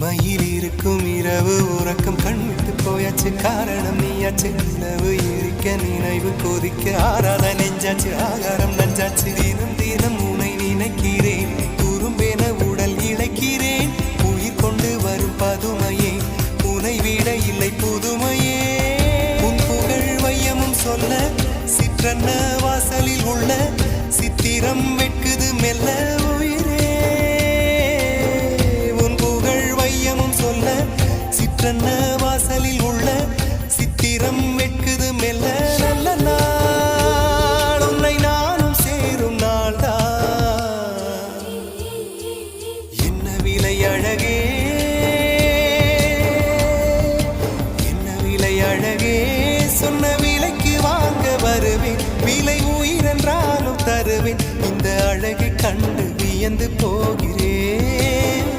மயில் இருக்கும் இரவு உறக்கம் கண்விட்டு போயாச்சு காரணம் நீயாச்சு நிலவு இருக்க நினைவு கொதிக்க ஆறாத நெஞ்சாச்சு ஆகாரம் நஞ்சாச்சு தினம் தினம் உனை நினைக்கிறேன் குறும்பென உடல் இழைக்கிறேன் உயிர் கொண்டு வரும் பதுமையே உனை விட இல்லை புதுமையே உன் புகழ் வையமும் சொல்ல சிற்றன்ன வாசலில் உள்ள சித்திரம் வெட்குது மெல்ல சிற்றன்ன வாசலில் உள்ள சித்திரம் வெட்குது மெல்ல நல்ல நாள் உன்னை நானும் சேரும் நாள்தான் என்ன விலை அழகே என்ன விலை அழகே சொன்ன விலைக்கு வாங்க வருவேன் விலை உயிரென்றாலும் தருவேன் இந்த அழகை கண்டு வியந்து போகிறேன்